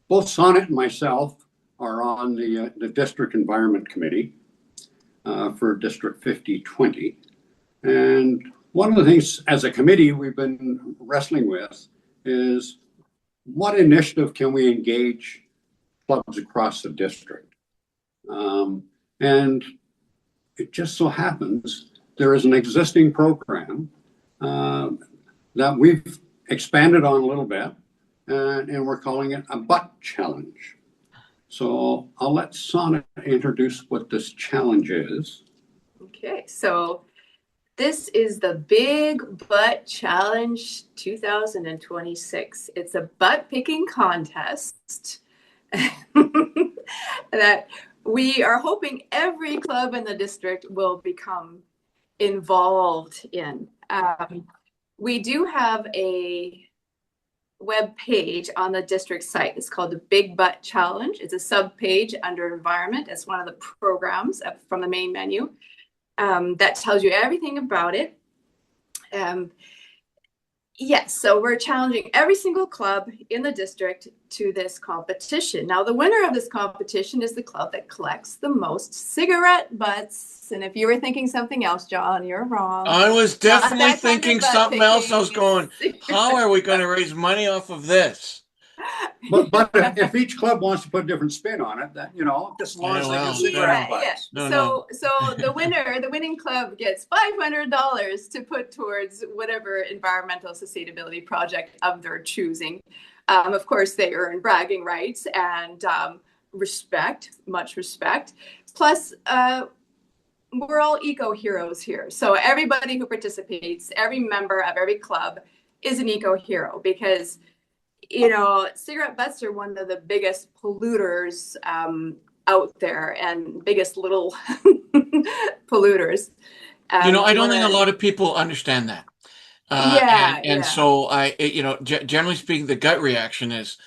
both Sonnet and myself are on the District Environment Committee for District 5020. And one of the things as a committee we've been wrestling with is what initiative can we engage clubs across the district? And it just so happens there is an existing program that we've expanded on a little bit, and we're calling it a butt challenge. So I'll let Sonnet introduce what this challenge is. Okay, so this is the Big Butt Challenge 2026. It's a butt picking contest that we are hoping every club in the district will become involved in. We do have a web page on the district site. It's called the Big Butt Challenge. It's a sub page under environment. It's one of the programs from the main menu that tells you everything about it. Yes, so we're challenging every single club in the district to this competition. Now, the winner of this competition is the club that collects the most cigarette butts. And if you were thinking something else, John, you're wrong. I was definitely thinking something else. I was going, how are we going to raise money off of this? But if each club wants to put a different spin on it, that just launch like a cigarette butts. So the winning club gets $500 to put towards whatever environmental sustainability project of their choosing. Of course, they earn bragging rights and much respect. Plus, we're all eco heroes here. So everybody who participates, every member of every club is an eco hero because cigarette butts are one of the biggest polluters out there and biggest little polluters. I don't think a lot of people understand that. So generally speaking, the gut reaction is,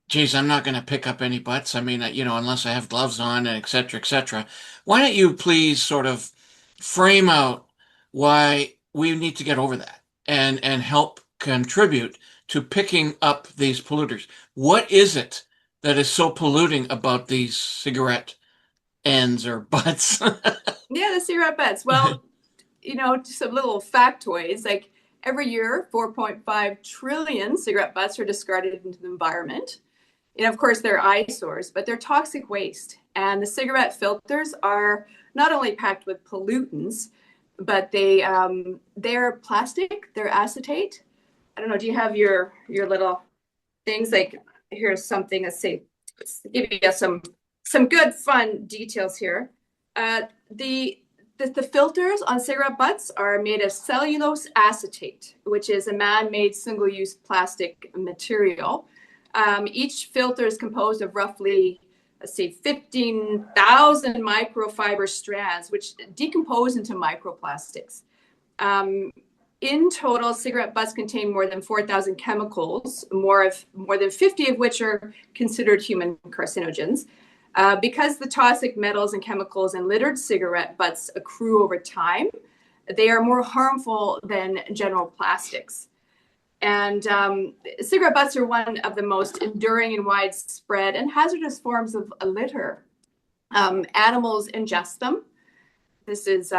geez, I'm not going to pick up any butts. I mean, unless I have gloves on and et cetera, et cetera. Why don't you please sort of frame out why we need to get over that and help contribute to picking up these polluters? What is it that is so polluting about these cigarette ends or butts? Yeah, the cigarette butts. Well, some little factoids, like every year, 4.5 trillion cigarette butts are discarded into the environment. And of course, they're eyesores, but they're toxic waste. And the cigarette filters are not only packed with pollutants, but they're plastic, they're acetate. I don't know, do you have your little things? Like, here's something, let's give you some good fun details here. The filters on cigarette butts are made of cellulose acetate, which is a man-made single-use plastic material. Each filter is composed of roughly, 15,000 microfiber strands, which decompose into microplastics. In total, cigarette butts contain more than 4,000 chemicals, more than 50 of which are considered human carcinogens. Because the toxic metals and chemicals in littered cigarette butts accrue over time, they are more harmful than general plastics. And cigarette butts are one of the most enduring and widespread and hazardous forms of a litter. Animals ingest them. This is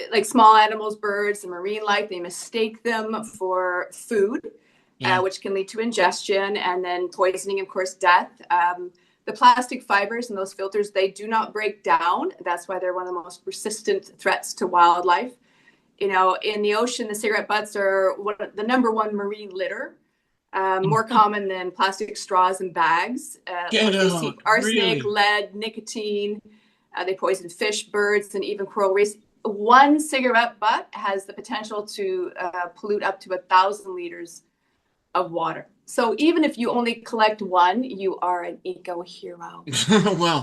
like small animals, birds, and marine life. They mistake them for food, which can lead to ingestion and then poisoning, of course, death. The plastic fibers in those filters, they do not break down. That's why they're one of the most persistent threats to wildlife. In the ocean, the cigarette butts are the number one marine litter, more common than plastic straws and bags. They seep arsenic, lead, nicotine. They poison fish, birds, and even coral reefs. One cigarette butt has the potential to pollute up to 1,000 liters of water. So even if you only collect one, you are an eco hero. Well,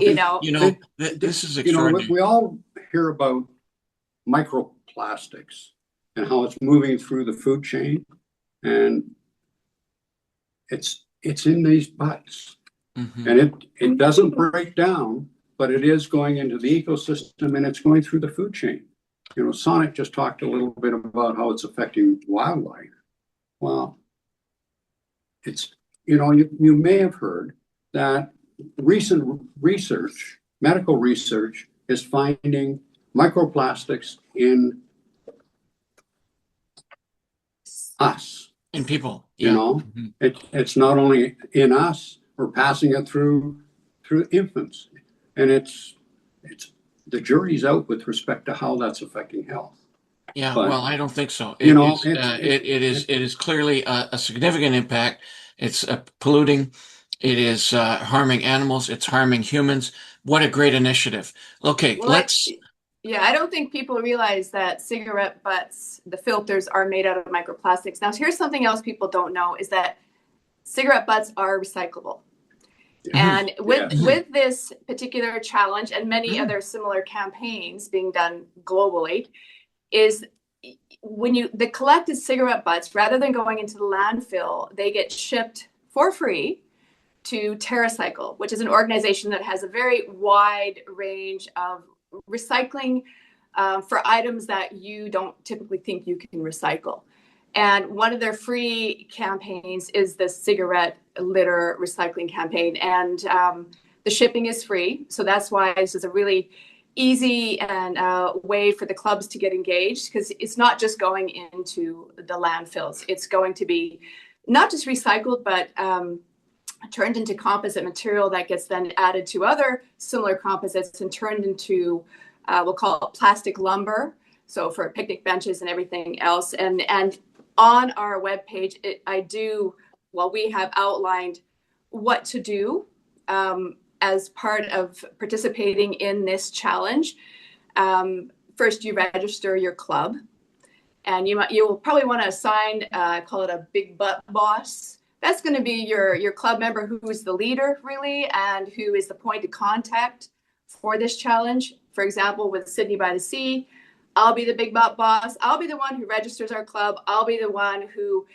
this is extraordinary. We all hear about microplastics and how it's moving through the food chain, and it's in these butts, and it doesn't break down, but it is going into the ecosystem and it's going through the food chain. Sonnet just talked a little bit about how it's affecting wildlife. Well, it's you may have heard that recent research, medical research, is finding microplastics in us. In people, It's not only in us, we're passing it through infants, and it's the jury's out with respect to how that's affecting health. Yeah, But, well, I don't think so. it It is clearly a significant impact. It's polluting. It is harming animals. It's harming humans. What a great initiative. Okay, Well, I don't think people realize that cigarette butts, the filters, are made out of microplastics. Now, here's something else people don't know is that cigarette butts are recyclable. And with this particular challenge and many other similar campaigns being done globally, is when the collected cigarette butts, rather than going into the landfill, they get shipped for free to TerraCycle, which is an organization that has a very wide range of recycling for items that you don't typically think you can recycle. And one of their free campaigns is the cigarette litter recycling campaign. And the shipping is free. So that's why this is a really easy and way for the clubs to get engaged, because it's not just going into the landfills. It's going to be not just recycled, but turned into composite material that gets then added to other similar composites and turned into, we'll call it plastic lumber. So for picnic benches and everything else. And on our webpage, we have outlined what to do as part of participating in this challenge. First, you register your club, and you'll probably want to assign, call it a big butt boss. That's going to be your club member who is the leader, really, and who is the point of contact for this challenge. For example, with Sydney by the Sea, I'll be the big butt boss. I'll be the one who registers our club. I'll be the one who,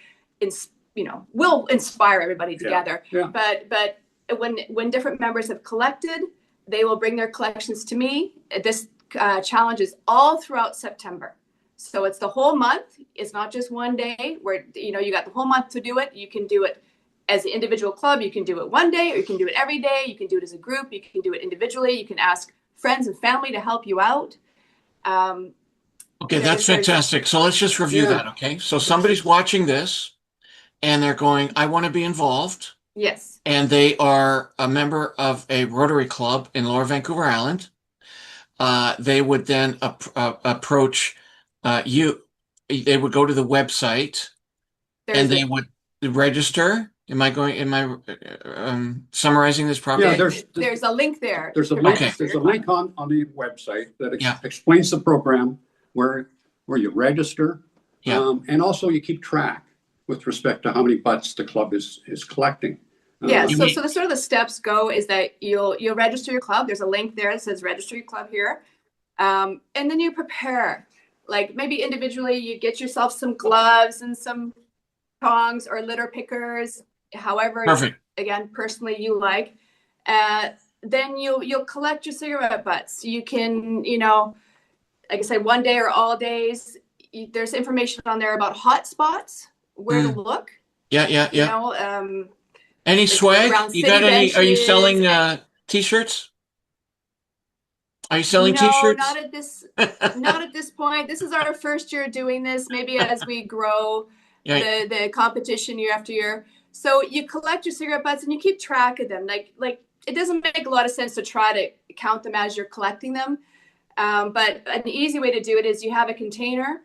will inspire everybody together. Yeah. But when different members have collected, they will bring their collections to me. This challenge is all throughout September. So it's the whole month. It's not just one day where, you got the whole month to do it. You can do it as an individual club. You can do it one day, or you can do it every day. You can do it as a group. You can do it individually. You can ask friends and family to help you out. Okay, that's fantastic. So let's just review that, okay? So somebody's watching this, and they're going, I want to be involved. Yes. And they are a member of a Rotary Club in Lower Vancouver Island. They would then approach you. They would go to the website, and they would register. Am I summarizing this properly? Yeah, there's a link there. There's a link. There's a link on the website that explains the program where you register, and also you keep track with respect to how many butts the club is collecting. So the sort of the steps go is that you'll register your club. There's a link there that says register your club here, and then you prepare. Like maybe individually, you get yourself some gloves and some tongs or litter pickers, however, again, personally you like. Then you'll collect your cigarette butts. You can, like I said, one day or all days. There's information on there about hot spots, where to look. Yeah. Any swag? You got any? Benches. Are you selling t-shirts? Are you selling t-shirts? No, not at this point. This is our first year doing this. Maybe as we grow the competition year after year. So you collect your cigarette butts and you keep track of them. Like it doesn't make a lot of sense to try to count them as you're collecting them. But an easy way to do it is you have a container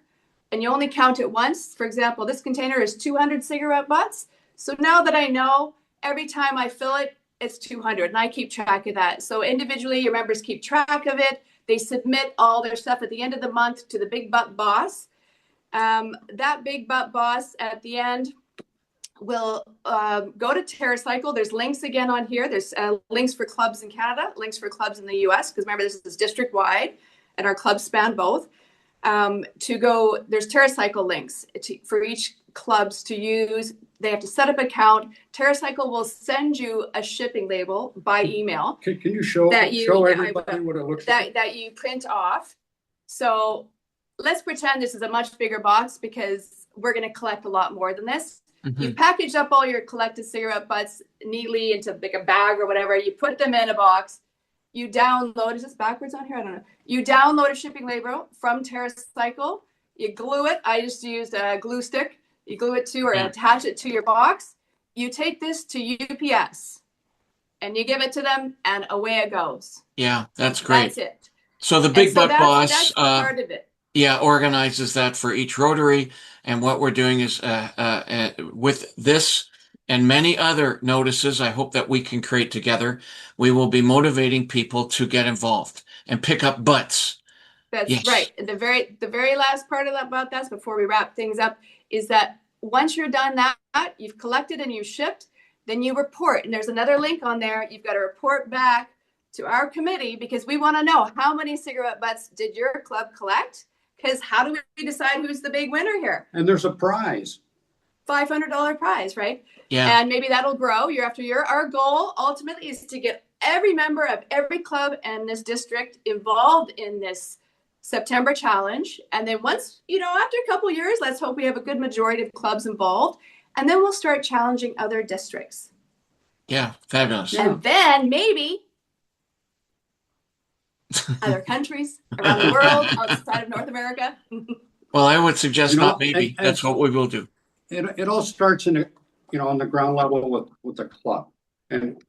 and you only count it once. For example, this container is 200 cigarette butts. So now that I know, every time I fill it, it's 200, and I keep track of that. So individually, your members keep track of it. They submit all their stuff at the end of the month to the big butt boss. That big butt boss at the end will go to TerraCycle. There's links again on here. There's links for clubs in Canada, links for clubs in the US, because remember, this is district-wide, and our clubs span both. There's TerraCycle links for each clubs to use. They have to set up an account. TerraCycle will send you a shipping label by email. Can you show everybody what it looks like? That you print off. So let's pretend this is a much bigger box because we're going to collect a lot more than this. You package up all your collected cigarette butts neatly into like a bag or whatever. You put them in a box. You download, is this backwards on here? I don't know. You download a shipping label from TerraCycle. You glue it. I just used a glue stick. You glue it to or attach it to your box. You take this to UPS and you give it to them and away it goes. Yeah, that's great. That's it. So the Big Butt Boss, that's part of it. Yeah, organizes that for each Rotary. And what we're doing is with this and many other notices, I hope that we can create together, we will be motivating people to get involved and pick up butts. That's right. And the very last part of that about that, before we wrap things up, is that once you're done that, you've collected and you've shipped, then you report. And there's another link on there. You've got to report back to our committee because we want to know how many cigarette butts did your club collect? Because how do we decide who's the big winner here? And there's a prize. $500 prize, right? Yeah. And maybe that'll grow year after year. Our goal ultimately is to get every member of every club in this district involved in this September challenge. And then once, after a couple years, let's hope we have a good majority of clubs involved. And then we'll start challenging other districts. Yeah, fabulous. And then maybe other countries around the world, outside of North America. Well, I would suggest not maybe. That's what we will do. It all starts on the ground level with the club. And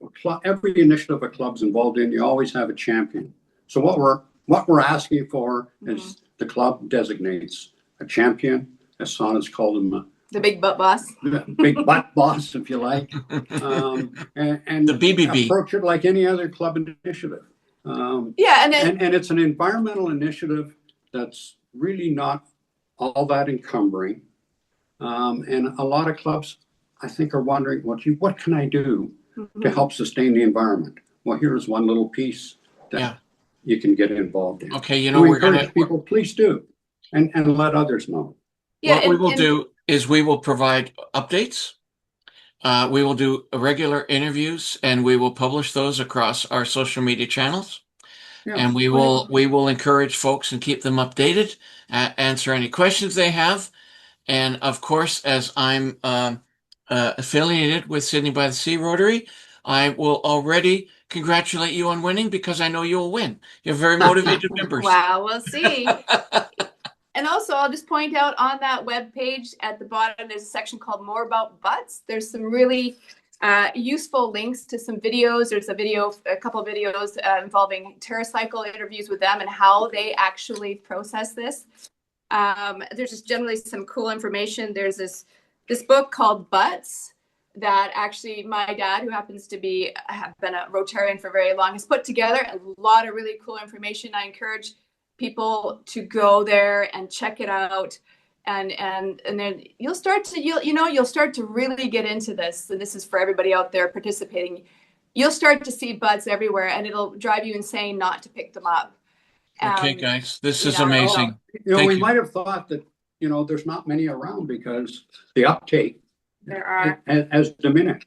every initiative a club's involved in, you always have a champion. So what we're asking for is the club designates a champion, as Sonnet's called him, the Big Butt Boss. The Big Butt Boss, if you like. And the BBB. Approach it like any other club initiative. And it's an environmental initiative that's really not all that encumbering. And a lot of clubs, I think, are wondering, what can I do to help sustain the environment? Well, here's one little piece that you can get involved in. Okay, we're going to people, please do, and let others know. Yeah, what we will do is we will provide updates. We will do regular interviews, and we will publish those across our social media channels. Yeah. And we will encourage folks and keep them updated, answer any questions they have. And of course, as I'm affiliated with Sydney by the Sea Rotary, I will already congratulate you on winning because I know you'll win. You're very motivated members. Wow, we'll see. And also, I'll just point out on that web page at the bottom, there's a section called More About Butts. There's some really useful links to some videos. There's a couple of videos involving TerraCycle interviews with them and how they actually process this. There's just generally some cool information. There's this book called Butts that actually my dad, who happens to have been a Rotarian for very long, has put together a lot of really cool information. I encourage people to go there and check it out. And then you'll start to really get into this. And this is for everybody out there participating. You'll start to see butts everywhere, and it'll drive you insane not to pick them up. Okay, guys, this is amazing. We might have thought that there's not many around because the uptake has diminished,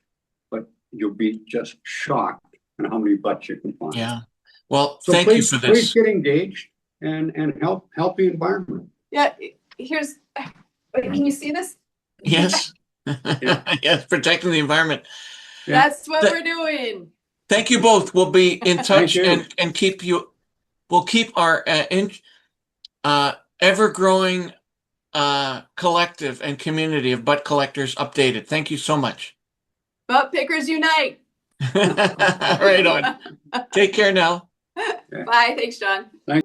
but you'll be just shocked at how many butts you can find. Yeah. Well, so thank you for this. Please get engaged and help the environment. Yeah. Can you see this? Yes. Yes, protecting the environment. Yeah. That's what we're doing. Thank you both. We'll be in touch and we'll keep our ever-growing collective and community of butt collectors updated. Thank you so much. Butt pickers unite. Right on. Take care now. Bye. Thanks, John. Thanks.